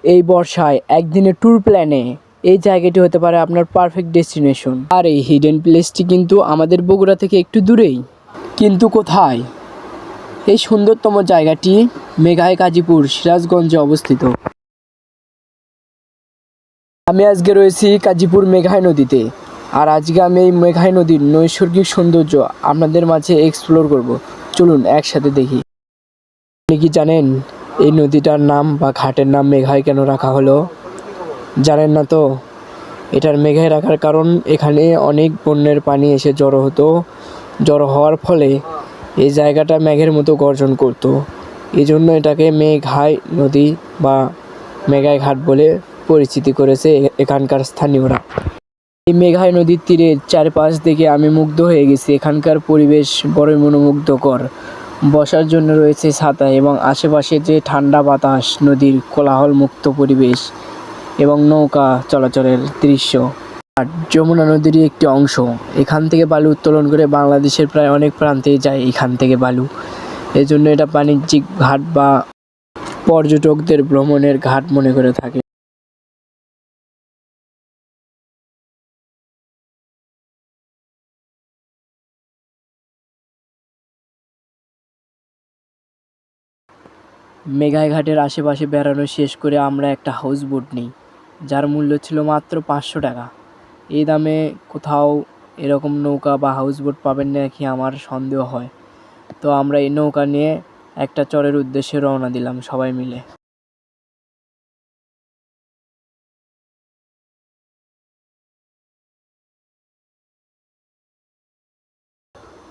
এই বর্ষায় একদিনের ট্যুর প্ল্যানে এই জায়গাটি হতে পারে আপনার পারফেক্ট ডেস্টিনেশন। আর এই হিডেন প্লেসটি কিন্তু আমাদের বগুড়া থেকে একটু দূরেই। কিন্তু কোথায়? এই সুন্দরতম জায়গাটি মেঘায় গাজীপুর সিরাজগঞ্জে অবস্থিত। আমি আজকে রয়েছি গাজীপুর মেঘায় নদীতে। আর আজকে আমি এই মেঘায় নদীর নৈসর্গিক সৌন্দর্য আপনাদের মাঝে এক্সপ্লোর করব। চলুন একসাথে দেখি। আপনি কি জানেন এই নদীটার নাম বা ঘাটের নাম মেঘায় কেন রাখা হলো? জানেন না তো? এটার মেঘায় রাখার কারণ এখানে অনেক বন্যার পানি এসে জড়ো হতো। জড়ো হওয়ার ফলে এই জায়গাটা মেঘের মতো গর্জন করতো। এই জন্য এটাকে মেঘায় নদী বা মেঘায় ঘাট বলে পরিচিতি করেছে এখানকার স্থানীয়রা। এই মেঘায় নদীর তীরে চারপাশ দেখে আমি মুগ্ধ হয়ে গেছি। এখানকার পরিবেশ বড়ই মনোমুগ্ধকর। বসার জন্য রয়েছে ছাতা এবং আশেপাশে যে ঠান্ডা বাতাস, নদীর কোলাহল মুক্ত পরিবেশ এবং নৌকা চলাচলের দৃশ্য। আর যমুনা নদীরই একটি অংশ। এখান থেকে বালু উত্তোলন করে বাংলাদেশের প্রায় অনেক প্রান্তে যায় এখান থেকে বালু। এই জন্য এটা বাণিজ্যিক ঘাট বা পর্যটকদের ভ্রমণের ঘাট মনে করে থাকে। মেঘায় ঘাটের আশেপাশে বেড়ানো শেষ করে আমরা একটা হাউস বোট নিই, যার মূল্য ছিল মাত্র 500 টাকা। এই দামে কোথাও এরকম নৌকা বা হাউস বোট পাবেন নাকি আমার সন্দেহ হয়। তো আমরা এই নৌকা নিয়ে একটা চরের উদ্দেশ্যে রওনা দিলাম সবাই মিলে।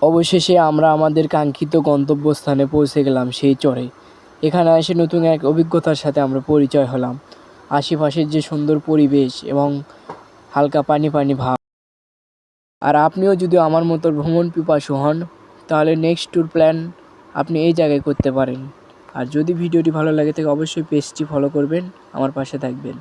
অবশেষে আমরা আমাদের কাঙ্ক্ষিত গন্তব্যস্থানে পৌঁছে গেলাম, সেই চরে। এখানে এসে নতুন এক অভিজ্ঞতার সাথে আমরা পরিচয় হলাম। আশেপাশের যে সুন্দর পরিবেশ এবং হালকা পানি পানি ভাব। আর আপনিও যদি আমার মতো ভ্রমণ পিপাসু হন, তাহলে নেক্সট ট্যুর প্ল্যান আপনি এই জায়গায় করতে পারেন। আর যদি ভিডিওটি ভালো লাগে থাকে অবশ্যই পেজটি ফলো করবেন, আমার পাশে থাকবেন।